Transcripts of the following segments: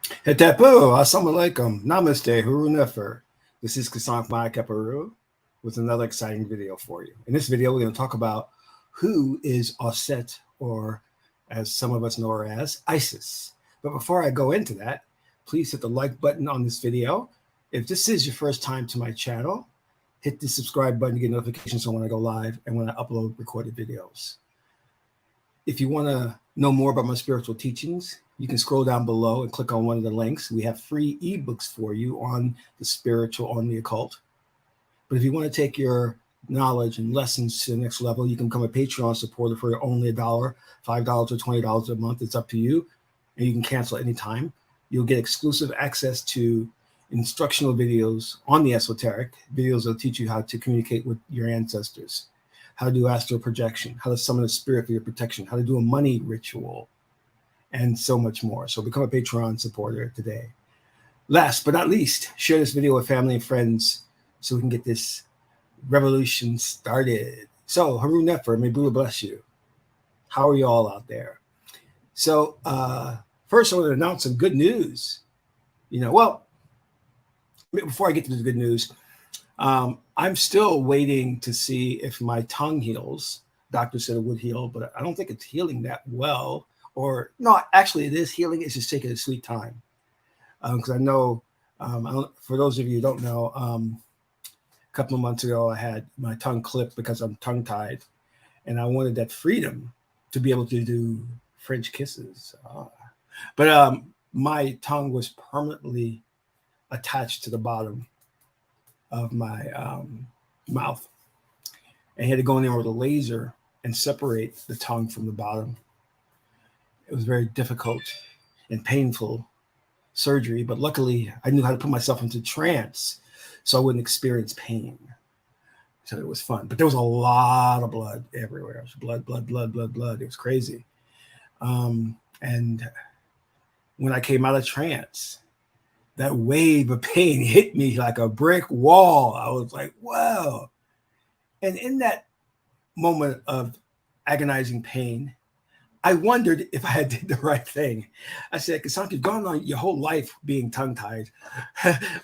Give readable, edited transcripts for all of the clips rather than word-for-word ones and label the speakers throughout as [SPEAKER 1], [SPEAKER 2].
[SPEAKER 1] Hetepo, assalamu alaikum, namaste, huru nefer. This is Qesankh my Kaparu with another exciting video for you. In this video, we're going to talk about who is Auset, or as some of us know her as, ISIS. But before I go into that, please hit the like button on this video. If this is your first time to my channel, hit the subscribe button to get notifications on when I go live and when I upload recorded videos. If you want to know more about my spiritual teachings, you can scroll down below and click on one of the links. We have free ebooks for you on the spiritual, on the occult. But if you want to take your knowledge and lessons to the next level, you can become a Patreon supporter for only $1, $5, or $20 a month. It's up to you, and you can cancel anytime. You'll get exclusive access to instructional videos on the esoteric, videos that will teach you how to communicate with your ancestors, how to do astral projection, how to summon a spirit for your protection, how to do a money ritual, and so much more. So become a Patreon supporter today. Last but not least, share this video with family and friends so we can get this revolution started. So, Haru Nefer, may Buddha bless you. How are you all out there? So, first I want to announce some good news. Well, before I get to the good news, I'm still waiting to see if my tongue heals. Doctor said it would heal, but I don't think it's healing that well. Or no, actually, it is healing. It's just taking a sweet time. Because I know, for those of you who don't know, a couple of months ago, I had my tongue clipped because I'm tongue-tied. And I wanted that freedom to be able to do French kisses. But my tongue was permanently attached to the bottom of my mouth. And I had to go in there with a laser and separate the tongue from the bottom. It was very difficult and painful surgery, but luckily I knew how to put myself into trance so I wouldn't experience pain. So it was fun, but there was a lot of blood everywhere. It was blood, blood, blood, blood, blood. It was crazy. And when I came out of trance, that wave of pain hit me like a brick wall. I was like, wow. And in that moment of agonizing pain, I wondered if I had did the right thing. I said, Qesankh, you've gone on your whole life being tongue-tied.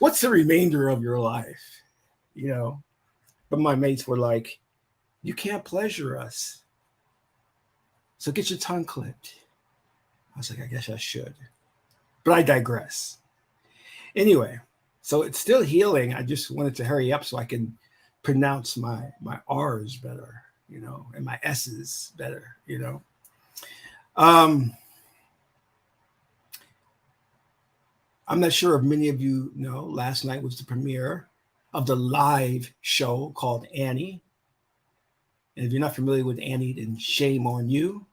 [SPEAKER 1] What's the remainder of your life? But my mates were like, you can't pleasure us, so get your tongue clipped. I was like, I guess I should. But I digress. Anyway, so it's still healing. I just wanted to hurry up so I can pronounce my R's better, and my S's better, I'm not sure if many of you know, last night was the premiere of the live show called Annie. And if you're not familiar with Annie, then shame on you.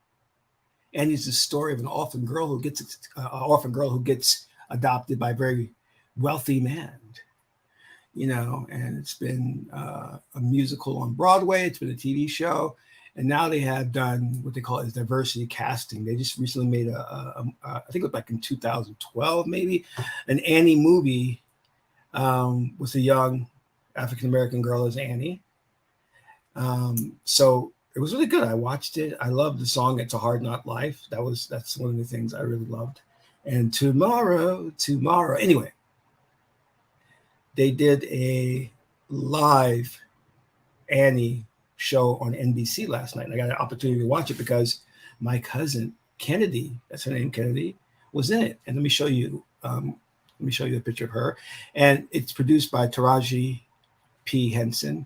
[SPEAKER 1] Annie's the story of an orphan girl who gets adopted by a very wealthy man. And it's been a musical on Broadway. It's been a TV show. And now they have done what they call is diversity casting. They just recently made I think it was like in 2012, maybe, an Annie movie with a young African-American girl as Annie. So it was really good. I watched it. I loved the song, It's a Hard Not Life. That's one of the things I really loved. And tomorrow. Anyway, they did a live Annie show on NBC last night. And I got an opportunity to watch it because my cousin Kennedy, that's her name, Kennedy, was in it. And let me show you a picture of her. And it's produced by Taraji P. Henson.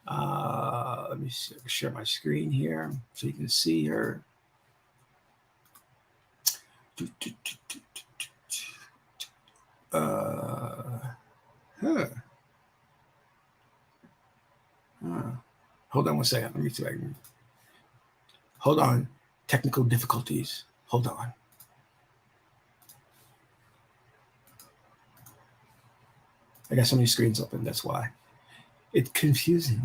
[SPEAKER 1] Let me share my screen here so you can see her. Hold on one second. Let me see if I can. Hold on. Technical difficulties. Hold on. I got so many screens open. That's why. It's confusing.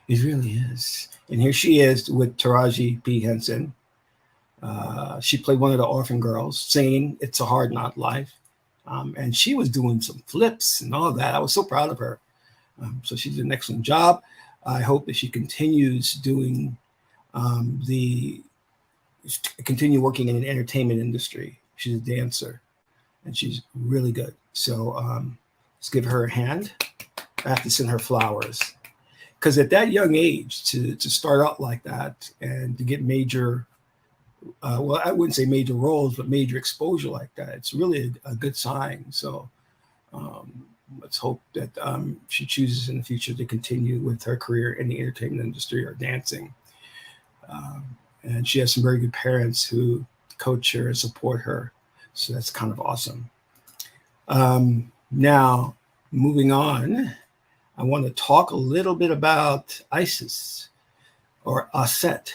[SPEAKER 1] It really is. And here she is with Taraji P. Henson. She played one of the orphan girls singing It's a Hard Not Life. And she was doing some flips and all of that. I was so proud of her. So she did an excellent job. I hope that she continues doing continue working in an entertainment industry. She's a dancer. and she's really good. So let's give her a hand. I have to send her flowers, because at that young age, to start out like that and to get major, well, I wouldn't say major roles, but major exposure like that, it's really a good sign. So let's hope that she chooses in the future to continue with her career in the entertainment industry or dancing. And she has some very good parents who coach her and support her. So that's kind of awesome. Now, moving on, I want to talk a little bit about Isis or Auset.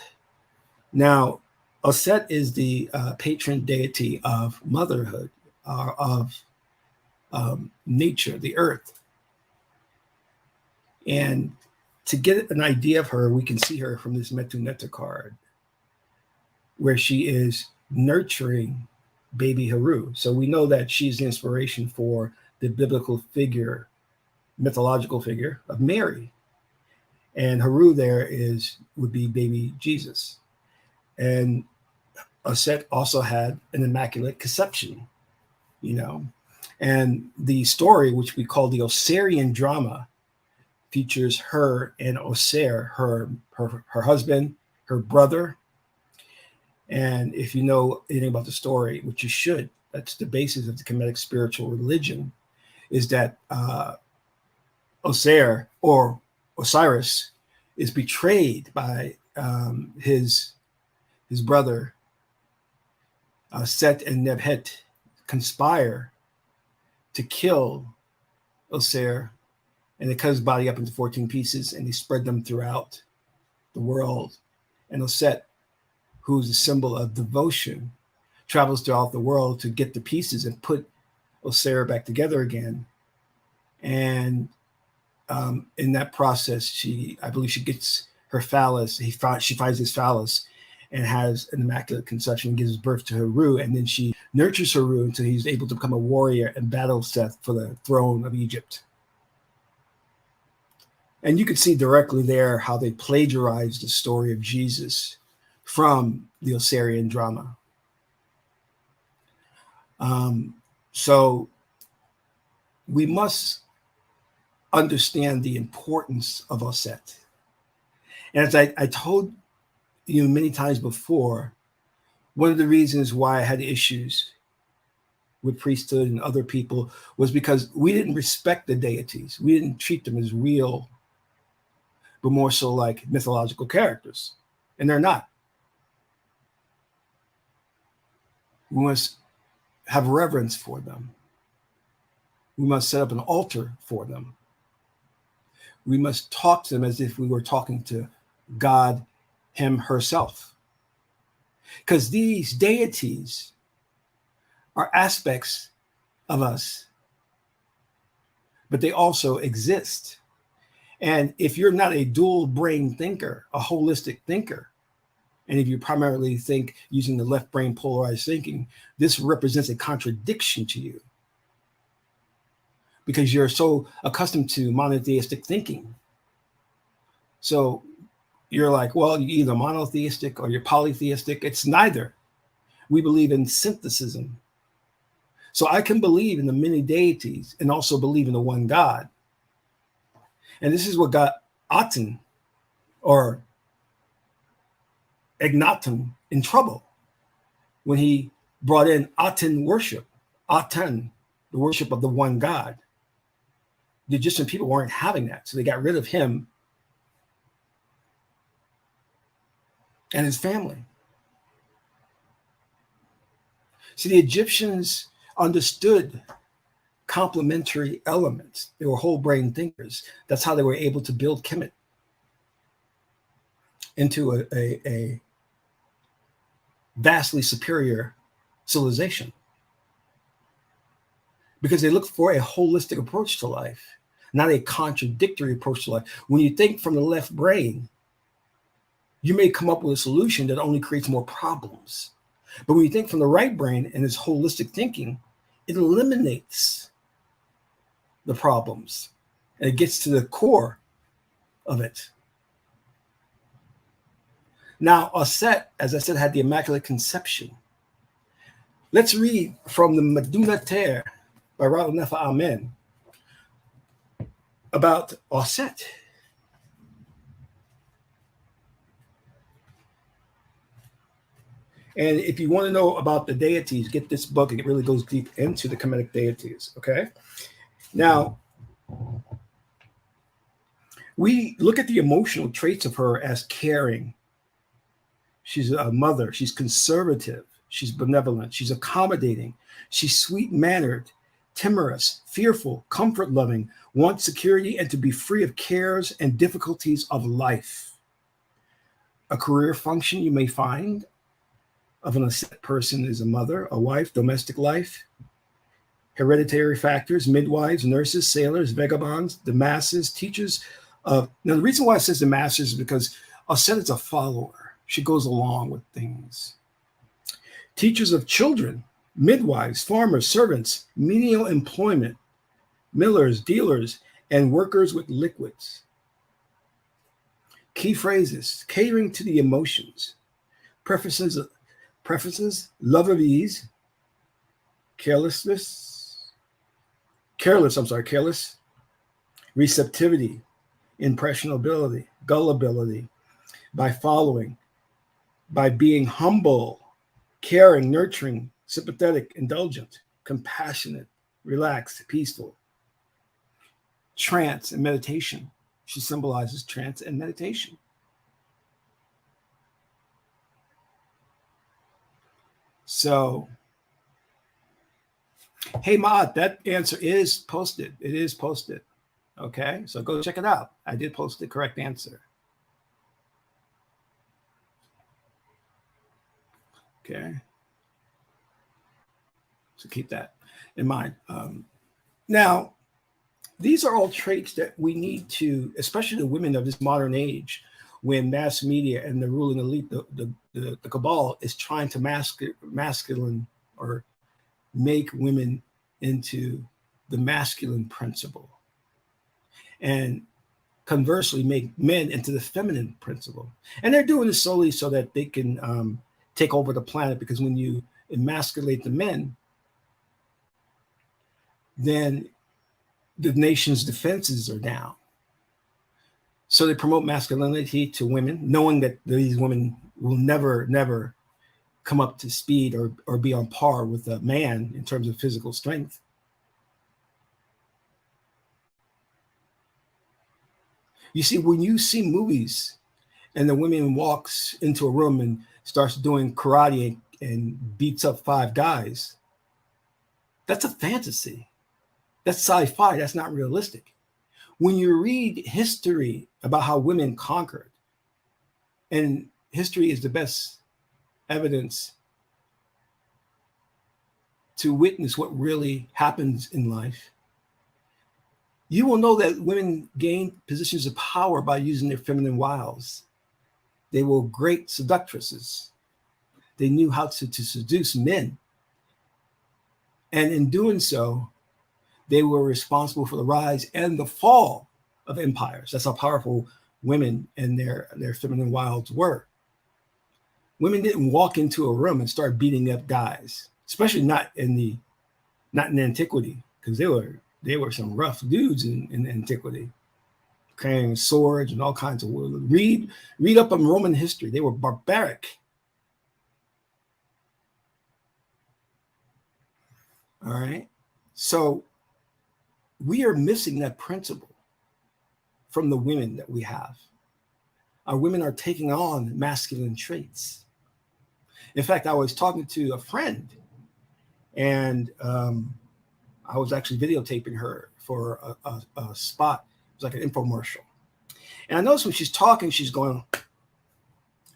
[SPEAKER 1] Now, Auset is the patron deity of motherhood, of nature, the earth. And to get an idea of her, we can see her from this Metu Netta card, where she is nurturing baby Haru. So we know that she's the inspiration for the biblical figure, mythological figure of Mary. And Haru there would be baby Jesus. And Auset also had an immaculate conception, you know. And the story, which we call the Osirian drama, features her and Osir, her husband, her brother. And if you know anything about the story, which you should, that's the basis of the Kemetic spiritual religion, is that Osir or Osiris is betrayed by his brother. Set and Nebhet conspire to kill Osir, and they cut his body up into 14 pieces and they spread them throughout the world. And Auset, who's a symbol of devotion, travels throughout the world to get the pieces and put Osir back together again. And in that process, I believe she gets her phallus. She finds his phallus and has an immaculate conception, gives birth to Haru, and then she nurtures Haru until he's able to become a warrior and battle Seth for the throne of Egypt. And you can see directly there how they plagiarized the story of Jesus from the Osirian drama. So we must understand the importance of Auset. And as I told you many times before, one of the reasons why I had issues with priesthood and other people was because we didn't respect the deities. We didn't treat them as real, but more so like mythological characters. And they're not. We must have reverence for them. We must set up an altar for them. We must talk to them as if we were talking to God, him, herself. Because these deities are aspects of us, but they also exist. And if you're not a dual brain thinker, a holistic thinker, and if you primarily think using the left brain polarized thinking, this represents a contradiction to you because you're so accustomed to monotheistic thinking. So you're like, well, you're either monotheistic or you're polytheistic. It's neither. We believe in synthesism. So I can believe in the many deities and also believe in the one God. And this is what got Aten or Egnatum in trouble when he brought in Aten worship, Aten, the worship of the one God. The Egyptian people weren't having that, so they got rid of him and his family. See, the Egyptians understood complementary elements. They were whole brain thinkers. That's how they were able to build Kemet into a vastly superior civilization, because they looked for a holistic approach to life, not a contradictory approach to life. When you think from the left brain, you may come up with a solution that only creates more problems. But when you think from the right brain and it's holistic thinking, it eliminates the problems and it gets to the core of it. Now, Auset, as I said, had the Immaculate Conception. Let's read from the Meduna Ter by Ra Nefa Amen about Auset. And if you want to know about the deities, get this book. It really goes deep into the Kemetic deities. Okay. Now, we look at the emotional traits of her as caring. She's a mother. She's conservative. She's benevolent. She's accommodating. She's sweet mannered, timorous, fearful, comfort loving, wants security and to be free of cares and difficulties of life. A career function you may find of an Auset person is a mother, a wife, domestic life. Hereditary factors, midwives, nurses, sailors, vagabonds, the masses, teachers. Now, the reason why it says the masses is because Auset is a follower. She goes along with things. Teachers of children, midwives, farmers, servants, menial employment, millers, dealers, and workers with liquids. Key phrases: catering to the emotions, preferences, love of ease, careless, receptivity, impressionability, gullibility, by following, by being humble, caring, nurturing, sympathetic, indulgent, compassionate, relaxed, peaceful. Trance and meditation. She symbolizes trance and meditation. So, hey, Maat, that answer is posted. It is posted. Okay, so go check it out. I did post the correct answer. Okay, so keep that in mind. Now, these are all traits that we need to, especially the women of this modern age, when mass media and the ruling elite, the cabal, is trying to masculine or make women into the masculine principle, and conversely make men into the feminine principle. And they're doing this solely so that they can take over the planet, because when you emasculate the men, then the nation's defenses are down. So they promote masculinity to women, knowing that these women will never come up to speed or be on par with a man in terms of physical strength. You see, when you see movies and the woman walks into a room and starts doing karate and beats up 5 guys, that's a fantasy. That's sci-fi. That's not realistic. When you read history about how women conquered, and history is the best evidence to witness what really happens in life, you will know that women gained positions of power by using their feminine wiles. They were great seductresses. They knew how to seduce men. And in doing so, they were responsible for the rise and the fall of empires. That's how powerful women and their feminine wiles were. Women didn't walk into a room and start beating up guys, especially not in antiquity, because they were some rough dudes in antiquity, carrying swords and all kinds of read up on Roman history. They were barbaric. All right. So we are missing that principle from the women that we have. Our women are taking on masculine traits. In fact, I was talking to a friend, and I was actually videotaping her for a spot. It was like an infomercial. And I noticed when she's talking, she's going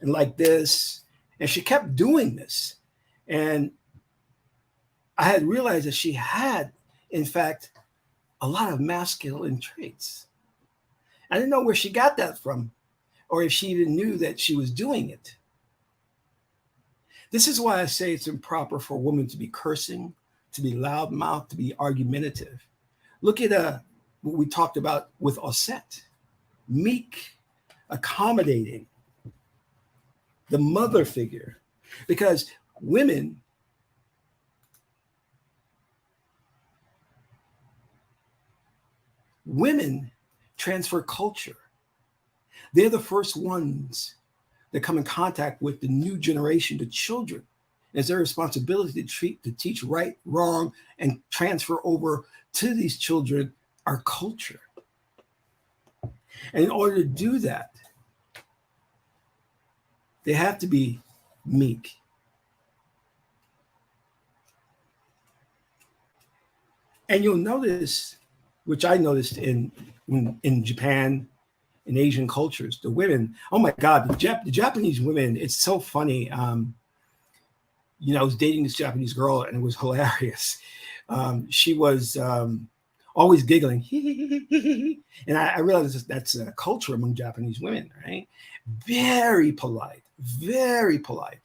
[SPEAKER 1] and like this. And she kept doing this. And I had realized that she had, in fact, a lot of masculine traits. I didn't know where she got that from, or if she even knew that she was doing it. This is why I say it's improper for a woman to be cursing, to be loudmouthed, to be argumentative. Look at what we talked about with Auset. Meek, accommodating, the mother figure. Because women women transfer culture. They're the first ones that come in contact with the new generation, the children. It's their responsibility to teach right, wrong, and transfer over to these children our culture. And in order to do that, they have to be meek. And you'll notice, which I noticed in Japan, in Asian cultures, the women, oh my God, the Japanese women, it's so funny. I was dating this Japanese girl and it was hilarious. She was always giggling. And I realized that's a culture among Japanese women, right? Very polite, very polite.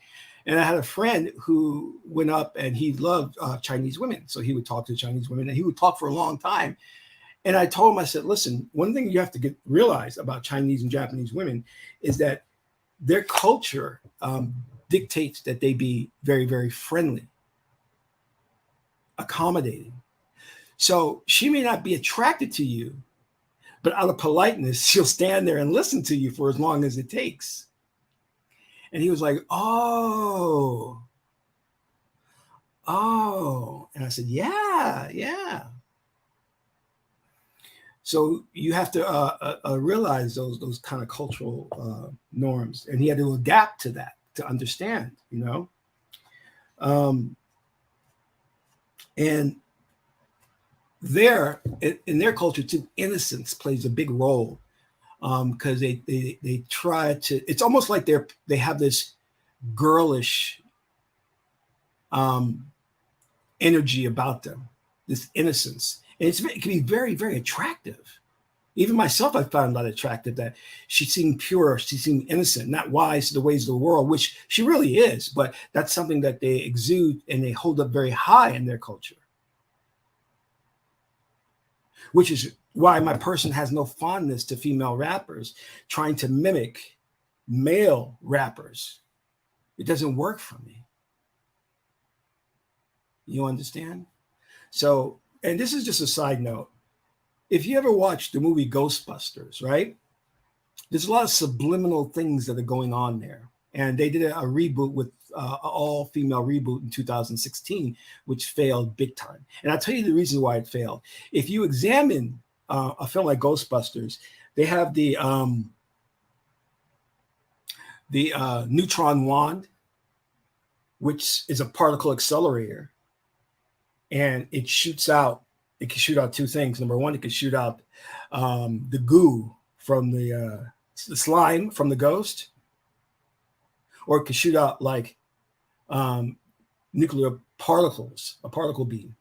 [SPEAKER 1] And I had a friend who went up and he loved Chinese women. So he would talk to Chinese women and he would talk for a long time. And I told him, I said, listen, one thing you have to realize about Chinese and Japanese women is that their culture dictates that they be very, very friendly, accommodating. So she may not be attracted to you, but out of politeness, she'll stand there and listen to you for as long as it takes. And he was like, oh. And I said, yeah. So you have to realize those kind of cultural norms. And he had to adapt to that, to understand, And in their culture too, innocence plays a big role because they try to. It's almost like they have this girlish energy about them, this innocence, and it can be very, very attractive. Even myself, I found that attractive. That she seemed pure, she seemed innocent, not wise to the ways of the world, which she really is. But that's something that they exude and they hold up very high in their culture. Which is why my person has no fondness to female rappers trying to mimic male rappers. It doesn't work for me. You understand? So, and this is just a side note. If you ever watched the movie Ghostbusters, right? There's a lot of subliminal things that are going on there. And they did a reboot with an all-female reboot in 2016, which failed big time. And I'll tell you the reason why it failed. If you examine a film like Ghostbusters, they have the neutron wand, which is a particle accelerator. And it shoots out, it can shoot out two things. Number one, it can shoot out the goo from the slime from the ghost, or it can shoot out like nuclear particles, a particle beam.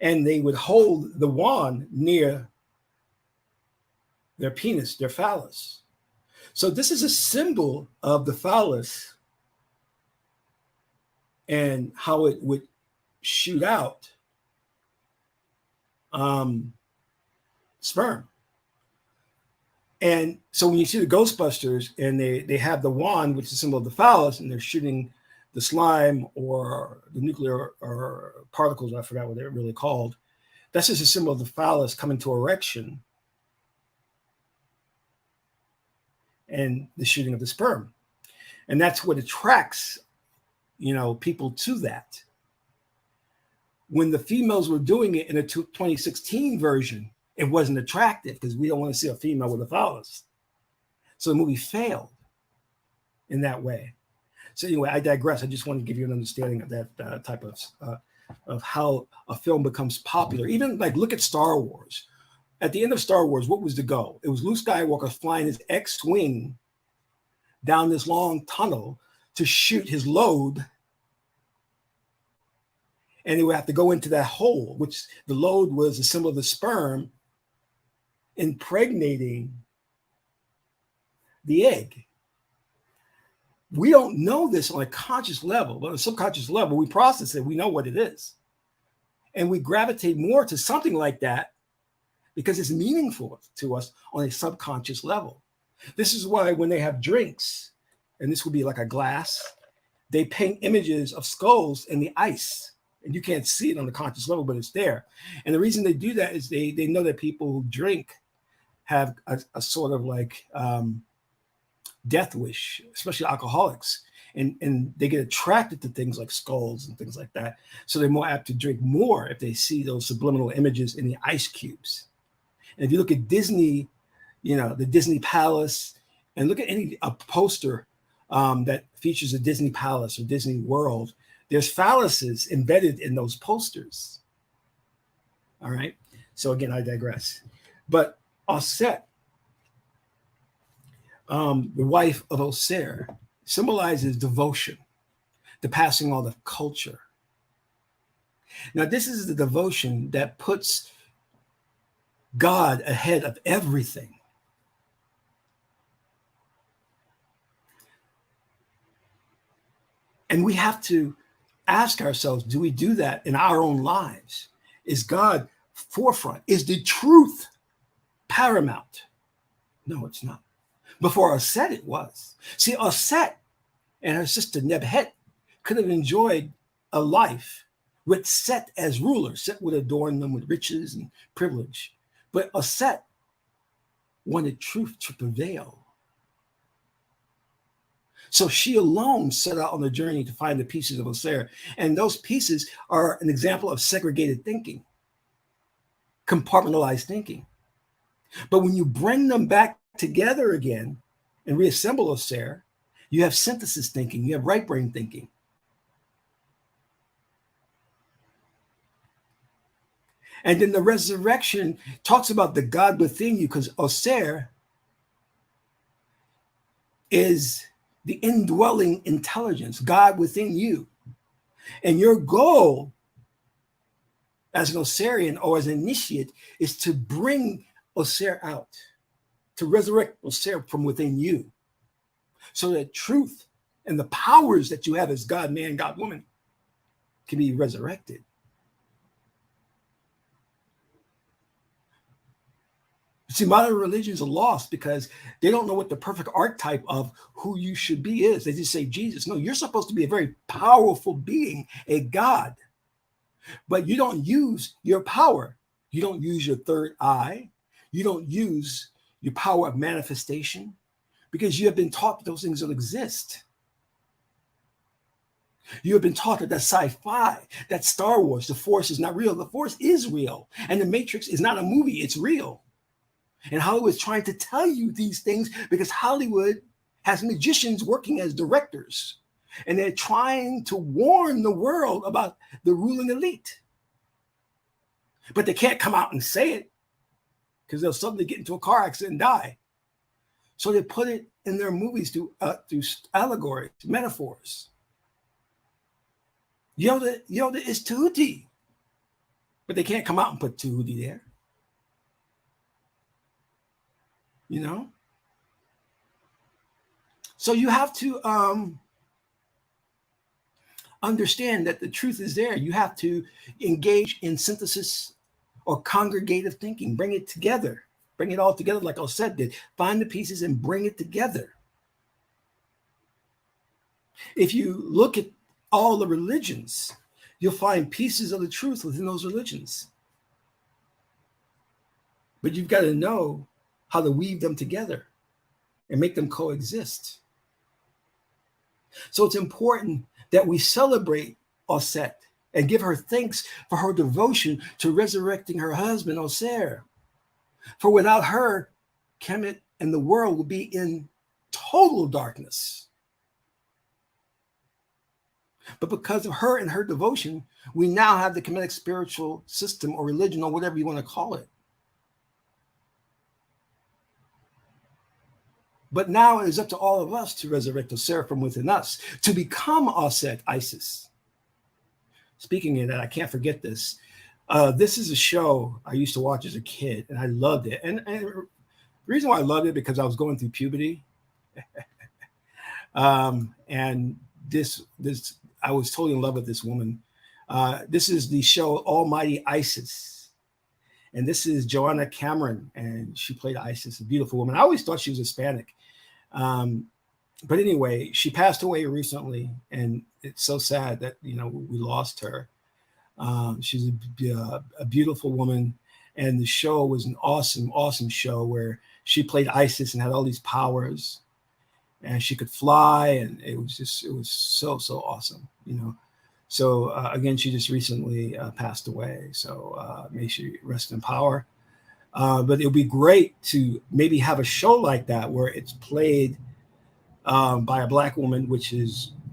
[SPEAKER 1] And they would hold the wand near their penis, their phallus. So this is a symbol of the phallus and how it would shoot out sperm. And so when you see the Ghostbusters and they have the wand, which is a symbol of the phallus, and they're shooting the slime or the nuclear or particles, I forgot what they're really called. That's just a symbol of the phallus coming to erection and the shooting of the sperm. And that's what attracts, people to that. When the females were doing it in a 2016 version, it wasn't attractive because we don't want to see a female with a phallus. So the movie failed in that way. So anyway, I digress. I just want to give you an understanding of that type of how a film becomes popular. Even like look at Star Wars. At the end of Star Wars, what was the goal? It was Luke Skywalker flying his X-wing down this long tunnel to shoot his load. And he would have to go into that hole, which the load was a symbol of the sperm impregnating the egg. We don't know this on a conscious level, but on a subconscious level, we process it. We know what it is. And we gravitate more to something like that because it's meaningful to us on a subconscious level. This is why when they have drinks, and this would be like a glass, they paint images of skulls in the ice and you can't see it on the conscious level, but it's there. And the reason they do that is they know that people who drink have a sort of like death wish, especially alcoholics, and they get attracted to things like skulls and things like that. So they're more apt to drink more if they see those subliminal images in the ice cubes. And if you look at Disney, you know, the Disney Palace, and look at a poster that features a Disney Palace or Disney World, there's phalluses embedded in those posters. All right. So again, I digress. But Auset, the wife of Oser, symbolizes devotion, the passing on of culture. Now, this is the devotion that puts God ahead of everything. And we have to ask ourselves, do we do that in our own lives? Is God forefront? Is the truth paramount? No, it's not. Before Auset, it was. See, Auset and her sister Nebhet could have enjoyed a life with Set as ruler. Set would adorn them with riches and privilege. But Auset wanted truth to prevail. So she alone set out on the journey to find the pieces of Oser. And those pieces are an example of segregated thinking, compartmentalized thinking. But when you bring them back together again and reassemble Oser, you have synthesis thinking, you have right brain thinking. And then the resurrection talks about the God within you, because Oser is the indwelling intelligence, God within you. And your goal as an Osirian or as an initiate is to bring Oser out, to resurrect Oser from within you, so that truth and the powers that you have as God man, God woman can be resurrected. See, modern religions are lost because they don't know what the perfect archetype of who you should be is. They just say Jesus. No, you're supposed to be a very powerful being, a God. But you don't use your power. You don't use your third eye. You don't use your power of manifestation because you have been taught that those things don't exist. You have been taught that that's sci-fi, that Star Wars, the Force is not real. The Force is real. And the Matrix is not a movie, it's real. And Hollywood is trying to tell you these things because Hollywood has magicians working as directors. And they're trying to warn the world about the ruling elite. But they can't come out and say it because they'll suddenly get into a car accident and die. So they put it in their movies through allegories, metaphors. Yoda is Tahuti. But they can't come out and put Tahuti there. You know? So you have to understand that the truth is there. You have to engage in synthesis or congregative thinking. Bring it together. Bring it all together like Auset did. Find the pieces and bring it together. If you look at all the religions, you'll find pieces of the truth within those religions. But you've got to know how to weave them together and make them coexist. So it's important that we celebrate Auset and give her thanks for her devotion to resurrecting her husband, Oser. For without her, Kemet and the world would be in total darkness. But because of her and her devotion, we now have the Kemetic spiritual system or religion or whatever you want to call it. But now it is up to all of us to resurrect Oser from within us, to become Auset, Isis. Speaking of that, I can't forget this. This is a show I used to watch as a kid, and I loved it. And the reason why I loved it because I was going through puberty. And this I was totally in love with this woman. This is the show Almighty Isis. And this is Joanna Cameron, and she played Isis, a beautiful woman. I always thought she was Hispanic. But anyway, she passed away recently, and it's so sad that, we lost her. She's a beautiful woman, and the show was an awesome, awesome show where she played Isis and had all these powers, and she could fly, and it was so awesome, you know. So again, she just recently passed away. So may she rest in power. But it would be great to maybe have a show like that where it's played by a Black woman,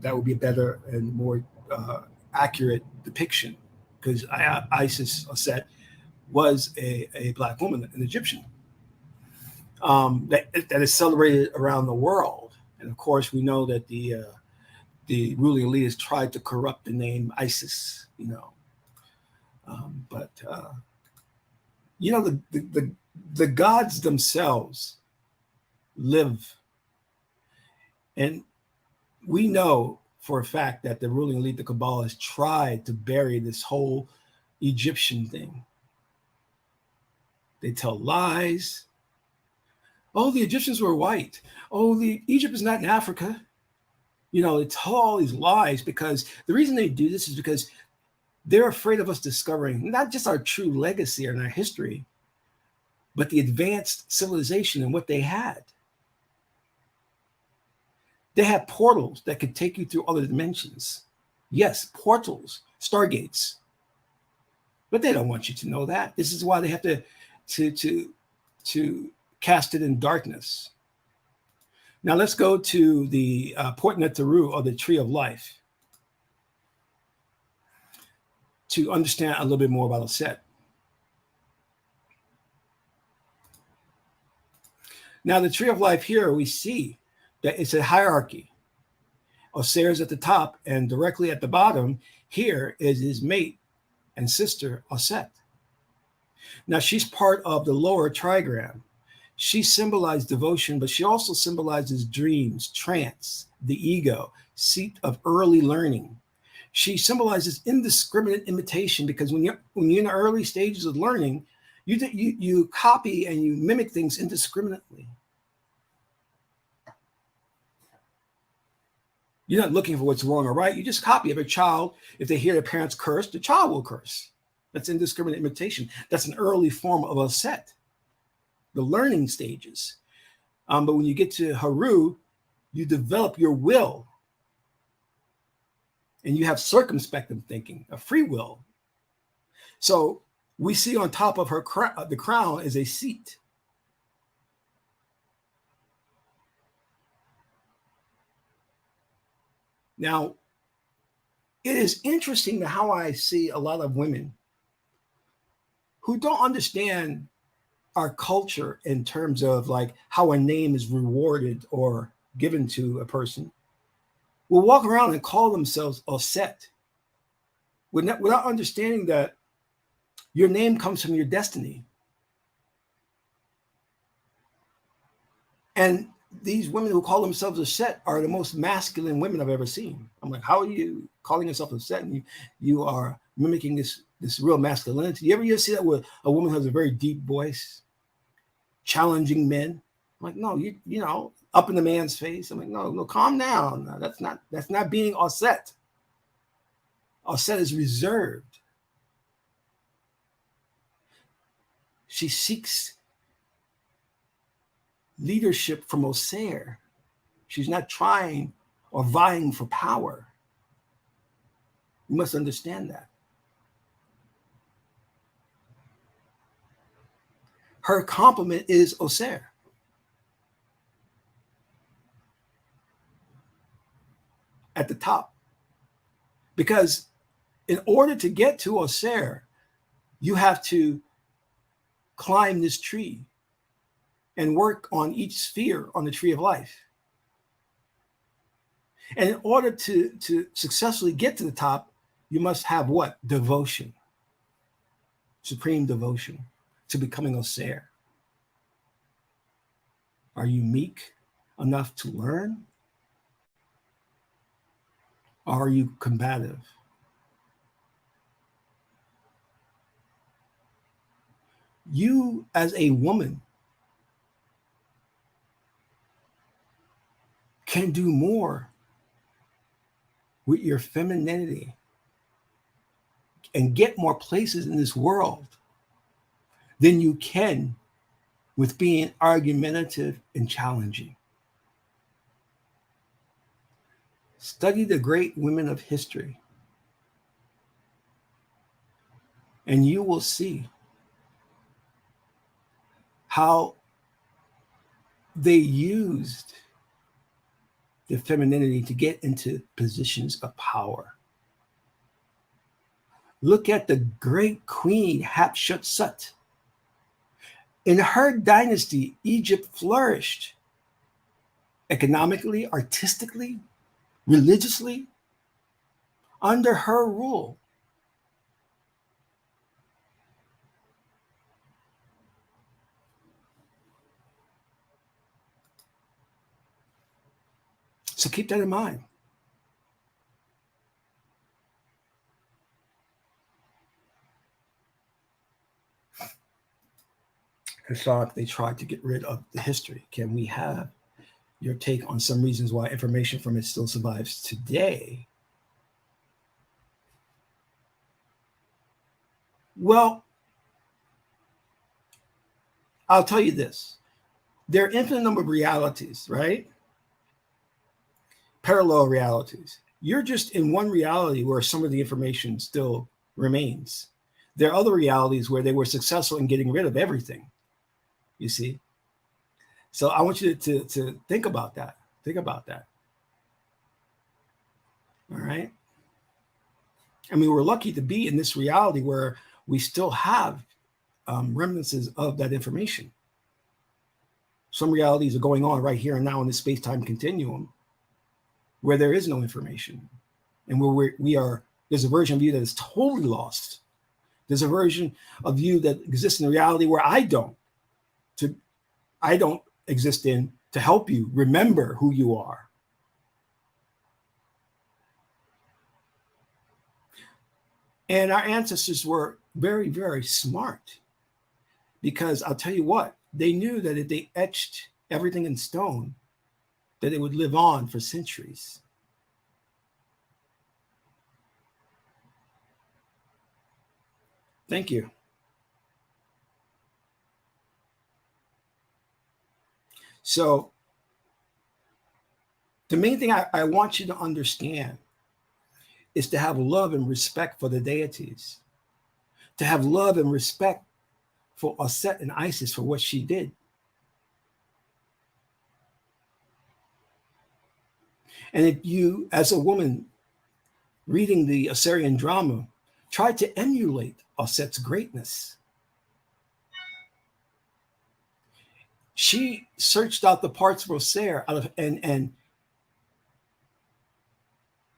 [SPEAKER 1] that would be a better and more accurate depiction, because Isis Auset was a Black woman, an Egyptian, that is celebrated around the world. And of course, we know that the ruling elite has tried to corrupt the name Isis, you know. But you know, the gods themselves live, and we know for a fact that the ruling elite, the Cabal, has tried to bury this whole Egyptian thing. They tell lies. Oh, the Egyptians were white. Oh, Egypt is not in Africa. You know, they tell all these lies, because the reason they do this is because they're afraid of us discovering not just our true legacy and our history, but the advanced civilization and what they had. They had portals that could take you through other dimensions. Yes, portals, stargates. But they don't want you to know that. This is why they have to cast it in darkness. Now let's go to the Portnet Teru, or the Tree of Life, to understand a little bit more about Auset. Now, the Tree of Life here, we see that it's a hierarchy. Auset is at the top, and directly at the bottom here is his mate and sister, Auset. Now, she's part of the lower trigram. She symbolized devotion, but she also symbolizes dreams, trance, the ego, seat of early learning. She symbolizes indiscriminate imitation, because when you're in the early stages of learning, you copy and you mimic things indiscriminately. You're not looking for what's wrong or right. You just copy. Every child, if they hear their parents curse, the child will curse. That's indiscriminate imitation. That's an early form of Auset, the learning stages. But when you get to Haru, you develop your will, and you have circumspective thinking, a free will. So we see on top of her the crown is a seat. Now, it is interesting how I see a lot of women who don't understand our culture in terms of like how a name is rewarded or given to a person, will walk around and call themselves Auset without understanding that your name comes from your destiny. And these women who call themselves Auset are the most masculine women I've ever seen. I'm like, how are you calling yourself Auset, and you are mimicking this real masculinity? You ever see that with a woman who has a very deep voice, challenging men? I'm like, no, you know, up in the man's face. I'm like, no, calm down. No, that's not being Auset. Auset is reserved. She seeks leadership from Auset. She's not trying or vying for power. You must understand that. Her complement is Auset. At the top. Because in order to get to Auset, you have to climb this tree and work on each sphere on the Tree of Life. And in order to successfully get to the top, you must have what? Devotion. Supreme devotion to becoming Auset. Are you meek enough to learn? Or are you combative? You, as a woman, can do more with your femininity, and get more places in this world than you can with being argumentative and challenging. Study the great women of history, and you will see how they used their femininity to get into positions of power. Look at the great queen Hatshepsut. In her dynasty, Egypt flourished economically, artistically, religiously under her rule. So keep that in mind. Qesankh, they tried to get rid of the history. Can we have your take on some reasons why information from it still survives today? Well, I'll tell you this. There are infinite number of realities, right? Parallel realities. You're just in one reality where some of the information still remains. There are other realities where they were successful in getting rid of everything, you see? So I want you to think about that. Think about that. All right? I mean, we're lucky to be in this reality where we still have remnants of that information. Some realities are going on right here and now in the space-time continuum where there is no information, and where there's a version of you that is totally lost. There's a version of you that exists in a reality where I don't exist in to help you remember who you are. And our ancestors were very, very smart, because I'll tell you what, they knew that if they etched everything in stone, that it would live on for centuries. Thank you. So the main thing I want you to understand is to have love and respect for the deities, to have love and respect for Auset and Isis for what she did. And if you, as a woman reading the Assyrian drama, try to emulate Auset's greatness, she searched out the parts of Auset and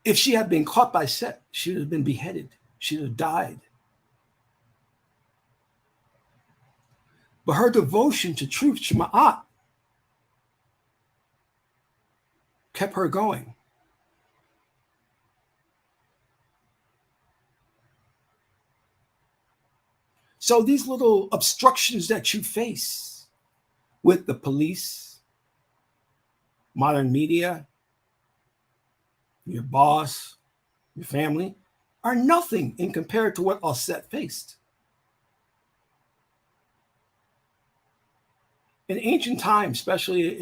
[SPEAKER 1] if she had been caught by Set, she would have been beheaded. She would have died. But her devotion to truth, Shema'at, kept her going. So these little obstructions that you face with the police, modern media, your boss, your family, are nothing in compared to what Auset faced. In ancient times, especially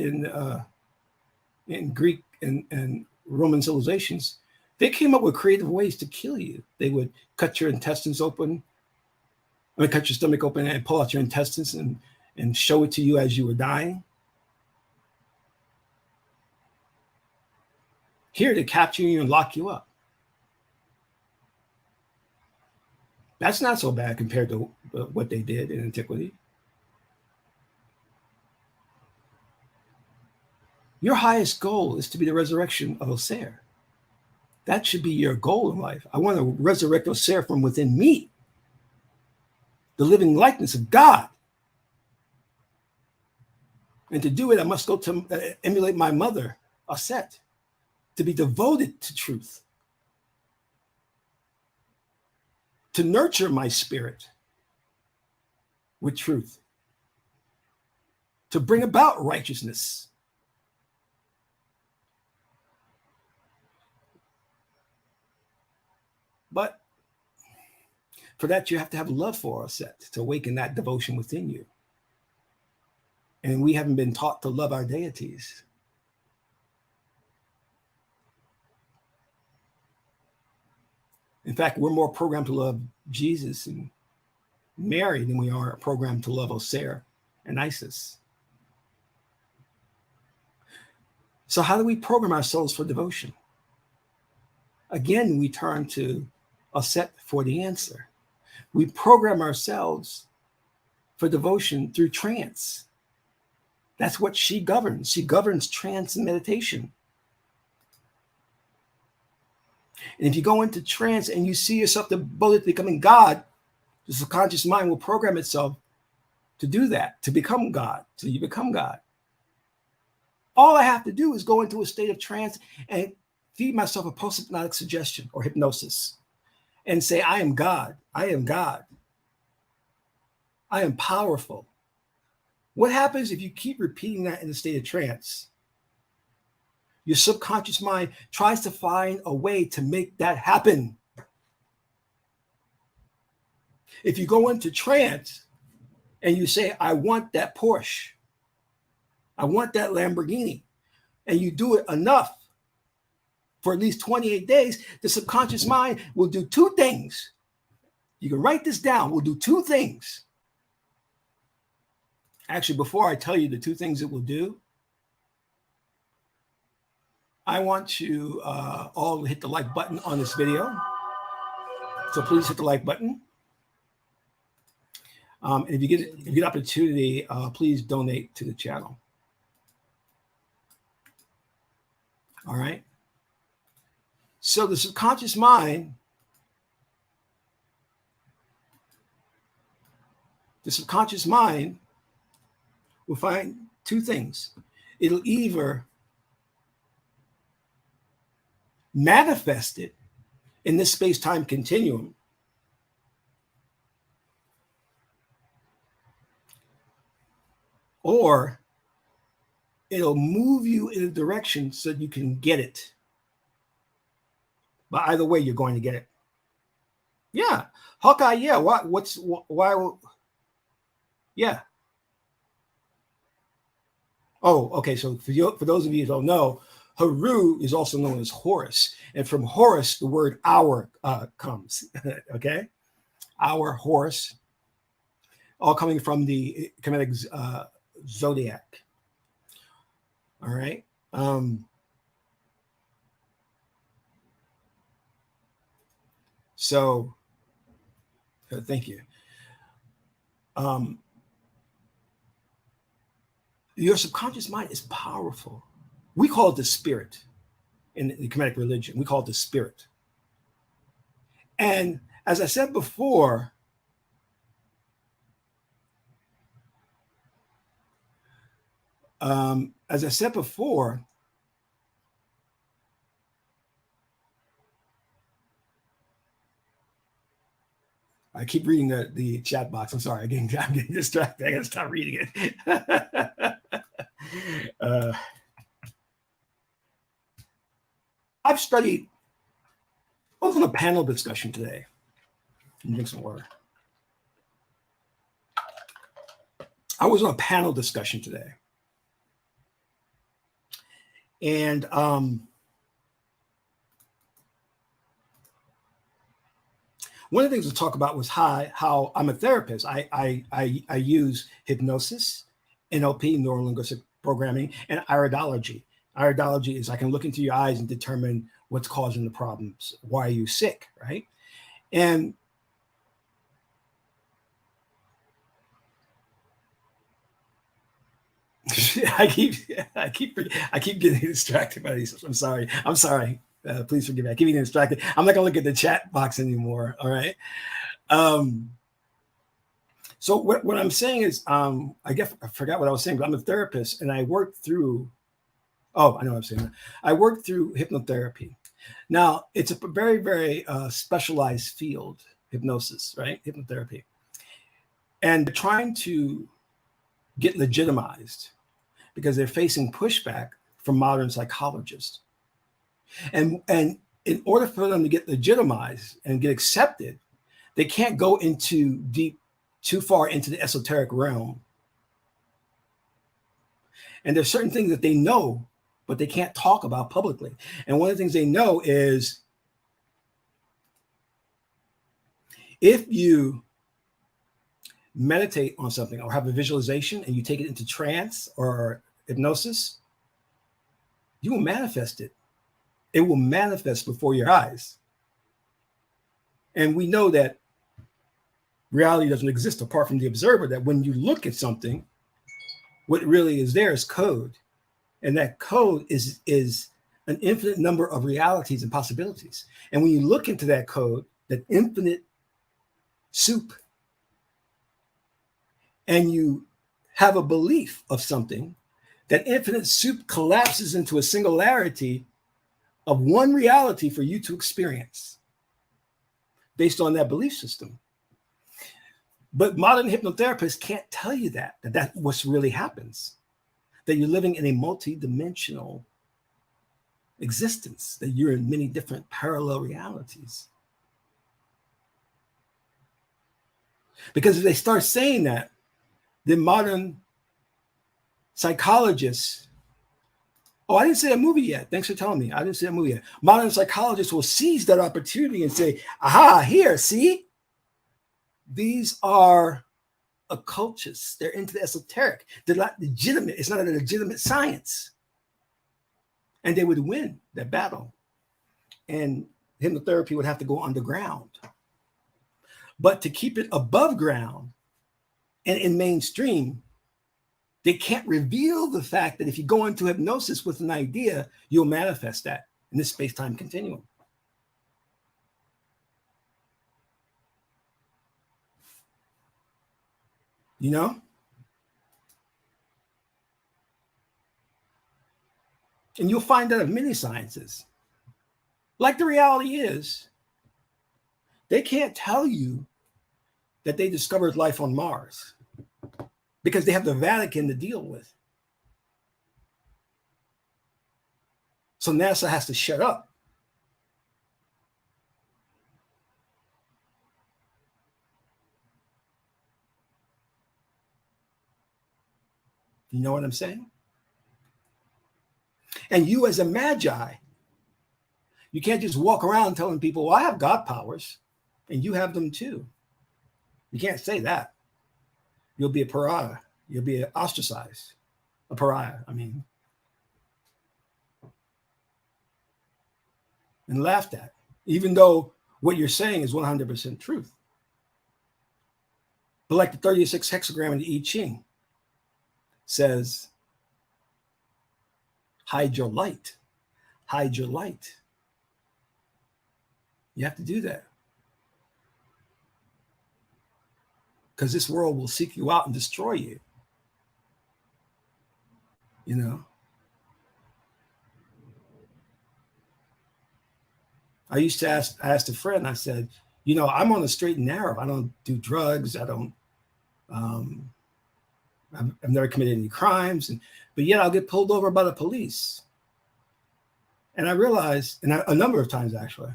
[SPEAKER 1] in Greek and Roman civilizations, they came up with creative ways to kill you. They would cut your intestines open, cut your stomach open and pull out your intestines and show it to you as you were dying. Here to capture you and lock you up. That's not so bad compared to what they did in antiquity. Your highest goal is to be the resurrection of Auset. That should be your goal in life. I want to resurrect Auset from within me, the living likeness of God. And to do it, I must go to emulate my mother, Auset, to be devoted to truth, to nurture my spirit with truth, to bring about righteousness. But For that, you have to have love for Auset to awaken that devotion within you. And we haven't been taught to love our deities. In fact, we're more programmed to love Jesus and Mary than we are programmed to love Osiris and Isis. So how do we program ourselves for devotion? Again, we turn to Auset for the answer. We program ourselves for devotion through trance. That's what she governs. She governs trance and meditation. And if you go into trance and you see yourself devoted to becoming God, the subconscious mind will program itself to do that, to become God, till you become God. All I have to do is go into a state of trance and feed myself a post-hypnotic suggestion or hypnosis and say, I am God. I am God. I am powerful. What happens if you keep repeating that in a state of trance? Your subconscious mind tries to find a way to make that happen. If you go into trance and you say, I want that Porsche, I want that Lamborghini, and you do it enough for at least 28 days, the subconscious mind will do two things. You can write this down. We'll do two things. Actually, before I tell you the two things it will do, I want you all to hit the like button on this video. So please hit the like button. And if you get opportunity, please donate to the channel. All right. So the subconscious mind, will find two things. It'll either manifest it in this space-time continuum, or it'll move you in a direction so that you can get it. But either way, you're going to get it. Yeah. Hawkeye, yeah. Why? Yeah. Oh, okay. So for those of you who don't know, Haru is also known as Horus. And from Horus, the word hour comes. Okay? Hour, Horus. All coming from the Kemetic zodiac. All right? So, thank you. Your subconscious mind is powerful. We call it the spirit in the Kemetic religion. We call it the spirit. And as I said before, I keep reading the chat box. I'm sorry, I'm getting distracted. I gotta stop reading it. I was on a panel discussion today. Let me drink some water. I was on a panel discussion today. And one of the things to talk about was how I'm a therapist. I use hypnosis, NLP, neuro-linguistic programming, and iridology. Iridology is I can look into your eyes and determine what's causing the problems. Why are you sick, right? And I keep getting distracted by these. I'm sorry. Please forgive me. I keep getting distracted. I'm not gonna look at the chat box anymore. All right. So what I'm saying is, I guess I forgot what I was saying, but I'm a therapist and I work through. Oh, I know what I'm saying. I work through hypnotherapy. Now it's a very, very specialized field, hypnosis, right? Hypnotherapy, and trying to get legitimized because they're facing pushback from modern psychologists. And in order for them to get legitimized and get accepted, They can't go into too far into the esoteric realm. And there's certain things that they know, but they can't talk about publicly. And one of the things they know is if you meditate on something or have a visualization and you take it into trance or hypnosis, you will manifest it. It will manifest before your eyes. And we know that reality doesn't exist apart from the observer, that when you look at something, what really is there is code. And that code is an infinite number of realities and possibilities. And when you look into that code, that infinite soup, and you have a belief of something, that infinite soup collapses into a singularity of one reality for you to experience based on that belief system. But modern hypnotherapists can't tell you that what's really happens, that you're living in a multi-dimensional existence, that you're in many different parallel realities. Because if they start saying that, then modern psychologists, I didn't see that movie yet. Thanks for telling me. I didn't see that movie yet. Modern psychologists will seize that opportunity and say, aha, here, see? These are occultists. They're into the esoteric. They're not legitimate. It's not a legitimate science. And they would win that battle. And hypnotherapy would have to go underground. But to keep it above ground and in mainstream, they can't reveal the fact that if you go into hypnosis with an idea, you'll manifest that in this space-time continuum. You know? And you'll find that of many sciences. Like the reality is, they can't tell you that they discovered life on Mars because they have the Vatican to deal with. So NASA has to shut up. You know what I'm saying? And you as a magi, you can't just walk around telling people, well, I have God powers, and you have them too. You can't say that. You'll be a pariah. You'll be ostracized. A pariah, I mean. And laughed at, even though what you're saying is 100% truth. But like the 36 hexagram in the I-ching says, hide your light. Hide your light. You have to do that. Because this world will seek you out and destroy you. You know? I used to ask a friend, I said, you know, I'm on the straight and narrow. I don't do drugs. I don't, I've never committed any crimes, but yet I'll get pulled over by the police. And I realized, and a number of times actually,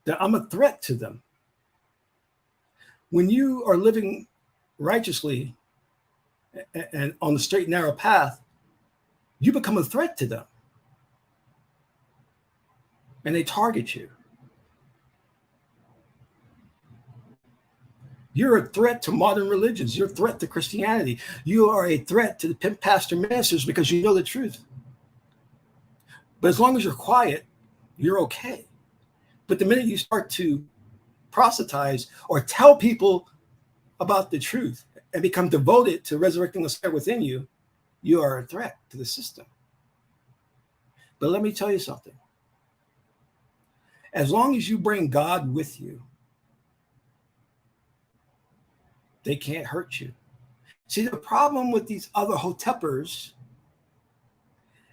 [SPEAKER 1] that I'm a threat to them. When you are living righteously and on the straight and narrow path, you become a threat to them. And they target you. You're a threat to modern religions. You're a threat to Christianity. You are a threat to the pimp pastor ministers because you know the truth. But as long as you're quiet, you're okay. But the minute you start to proselytize or tell people about the truth and become devoted to resurrecting the spirit within you, you are a threat to the system. But let me tell you something. As long as you bring God with you, they can't hurt you. See, the problem with these other hotepers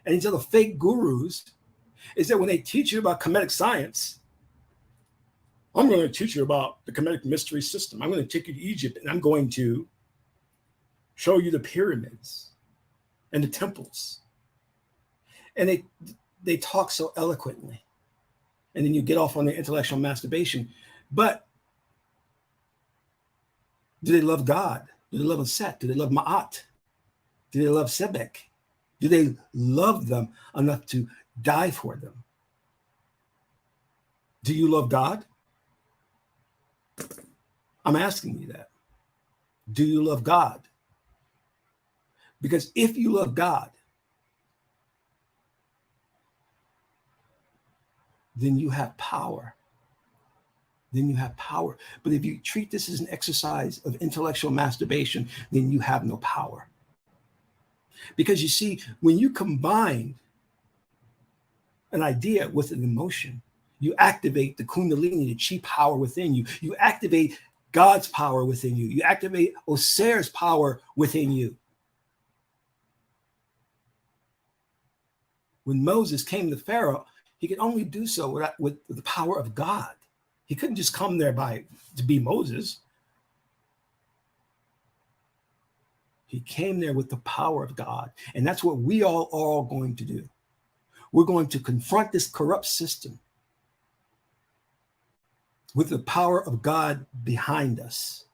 [SPEAKER 1] and these other fake gurus is that when they teach you about Kemetic science, I'm going to teach you about the Kemetic mystery system. I'm going to take you to Egypt and I'm going to show you the pyramids and the temples. And they talk so eloquently. And then you get off on the intellectual masturbation. But Do they love God? Do they love Auset? Do they love Ma'at? Do they love Sebek? Do they love them enough to die for them? Do you love God? I'm asking you that. Do you love God? Because if you love God, then you have power. Then you have power. But if you treat this as an exercise of intellectual masturbation, then you have no power. Because you see, when you combine an idea with an emotion, you activate the Kundalini, the chi power within you. You activate God's power within you. You activate Osiris' power within you. When Moses came to Pharaoh, he could only do so with the power of God. He couldn't just come there to be Moses. He came there with the power of God. And that's what we all are all going to do. We're going to confront this corrupt system with the power of God behind us.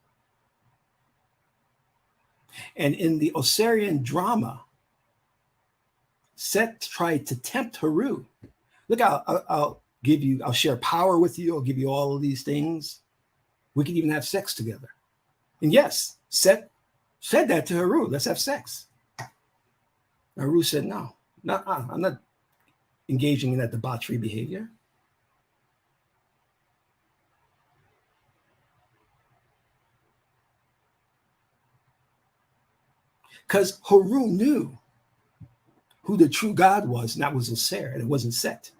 [SPEAKER 1] And in the Osirian drama, Set tried to tempt Haru. Look, I'll share power with you. I'll give you all of these things. We can even have sex together. And yes, Set said that to Haru. Let's have sex. Haru said, no, I'm not engaging in that debauchery behavior. Because Haru knew who the true God was, and that was Osir, and it wasn't Set.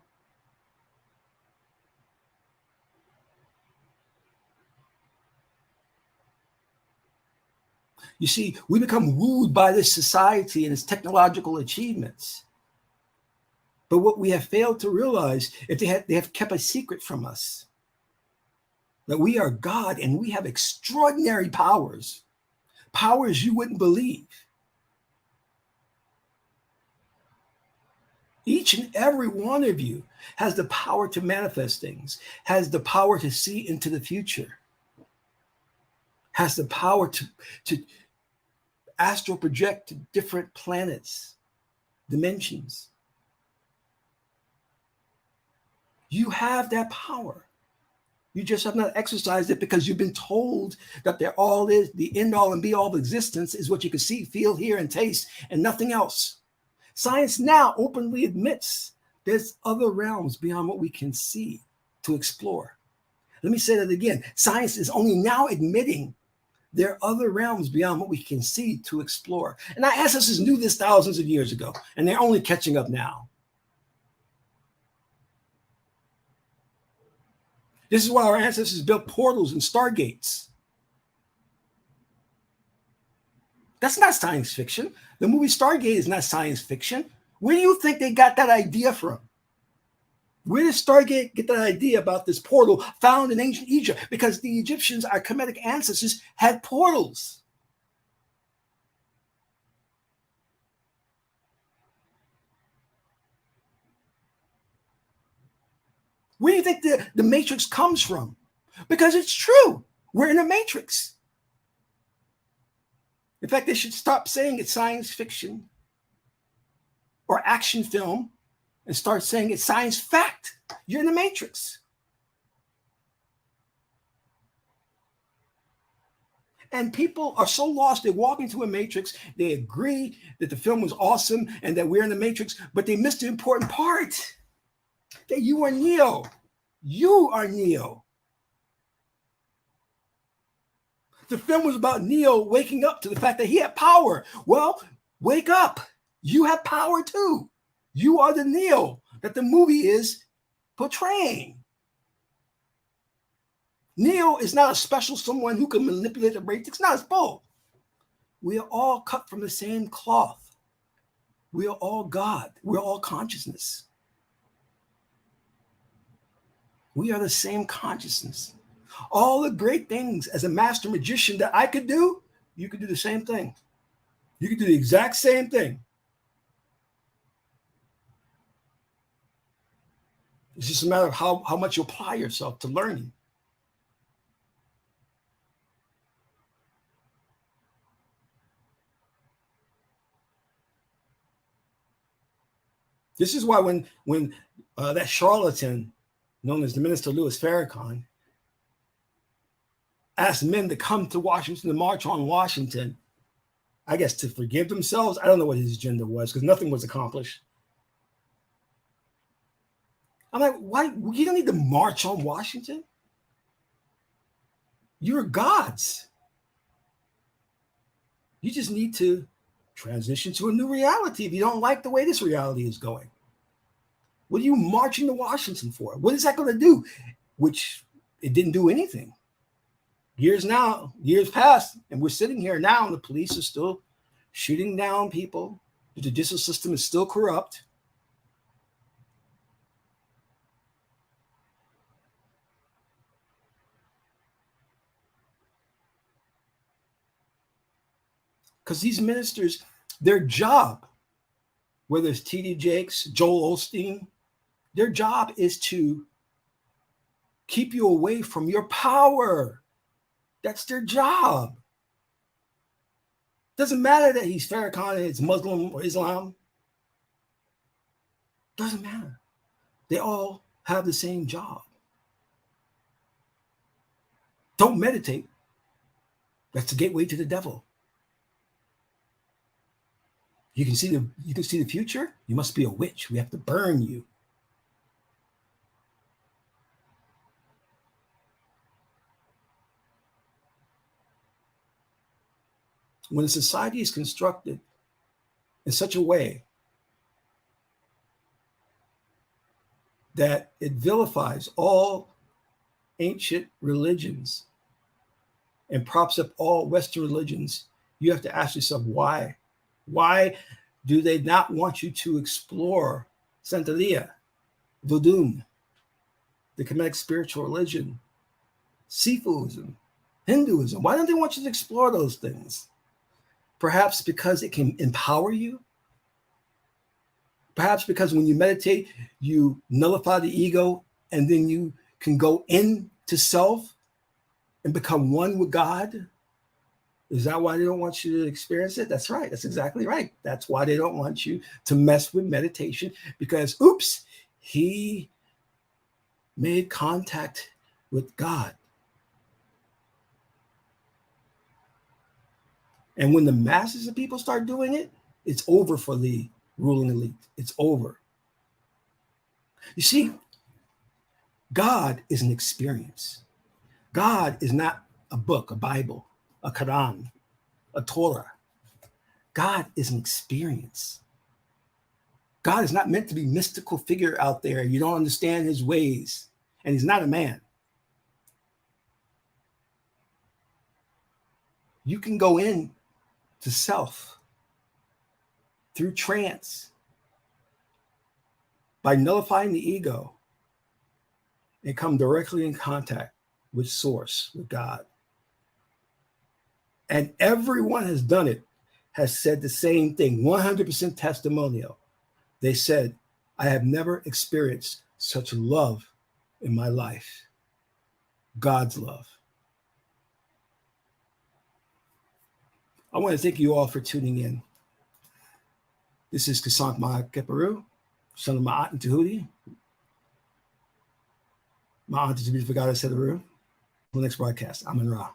[SPEAKER 1] You see, we become wooed by this society and its technological achievements. But what we have failed to realize is they have kept a secret from us. That we are God and we have extraordinary powers. Powers you wouldn't believe. Each and every one of you has the power to manifest things, has the power to see into the future, has the power to astral project to different planets, dimensions. You have that power. You just have not exercised it because you've been told that there all is, the end all and be all of existence is what you can see, feel, hear, and taste, and nothing else. Science now openly admits there's other realms beyond what we can see to explore. Let me say that again. Science is only now admitting there are other realms beyond what we can see to explore. And our ancestors knew this thousands of years ago, and they're only catching up now. This is why our ancestors built portals and stargates. That's not science fiction. The movie Stargate is not science fiction. Where do you think they got that idea from? Where did Stargate get that idea about this portal found in ancient Egypt? Because the Egyptians, our Kemetic ancestors, had portals. Where do you think the Matrix comes from? Because it's true. We're in a Matrix. In fact, they should stop saying it's science fiction or action film and start saying it's science fact. You're in the Matrix. And people are so lost, they walk into a Matrix, they agree that the film was awesome and that we're in the Matrix, but they missed the important part, that you are Neo. You are Neo. The film was about Neo waking up to the fact that he had power. Well, wake up. You have power too. You are the Neo that the movie is portraying. Neo is not a special someone who can manipulate the matrix. No, it's bull. We are all cut from the same cloth. We are all God. We're all consciousness. We are the same consciousness. All the great things as a master magician that I could do, you could do the same thing. You could do the exact same thing. It's just a matter of how much you apply yourself to learning. This is why when that charlatan known as the Minister Louis Farrakhan asked men to come to Washington to march on Washington, I guess to forgive themselves. I don't know what his agenda was because nothing was accomplished. I'm like, why? You don't need to march on Washington. You're gods. You just need to transition to a new reality if you don't like the way this reality is going. What are you marching to Washington for? What is that going to do? Which it didn't do anything. Years passed, and we're sitting here now, and the police are still shooting down people. The judicial system is still corrupt. Because these ministers, their job, whether it's T.D. Jakes, Joel Osteen, their job is to keep you away from your power. That's their job. Doesn't matter that he's Farrakhan and it's Muslim or Islam. Doesn't matter. They all have the same job. Don't meditate. That's the gateway to the devil. You can see the future. You must be a witch. We have to burn you. When a society is constructed in such a way that it vilifies all ancient religions and props up all Western religions, you have to ask yourself why. Why do they not want you to explore Santeria, Vodun, the Kemetic spiritual religion, Sifism, Hinduism? Why don't they want you to explore those things? Perhaps because it can empower you. Perhaps because when you meditate, you nullify the ego and then you can go into self and become one with God. Is that why they don't want you to experience it? That's right. That's exactly right. That's why they don't want you to mess with meditation, because, oops, he made contact with God. And when the masses of people start doing it, it's over for the ruling elite. It's over. You see, God is an experience. God is not a book, a Bible, a Quran, a Torah. God is an experience. God is not meant to be a mystical figure out there. You don't understand his ways. And he's not a man. You can go in to self through trance by nullifying the ego and come directly in contact with source, with God. And everyone has done it, has said the same thing, 100% testimonial. They said, I have never experienced such love in my life. God's love. I want to thank you all for tuning in. This is Qesankh Ma'akeperu, son of Ma'at and Tahuti. Ma'at is the beautiful goddess of the room. Until next broadcast, I'm in Ra.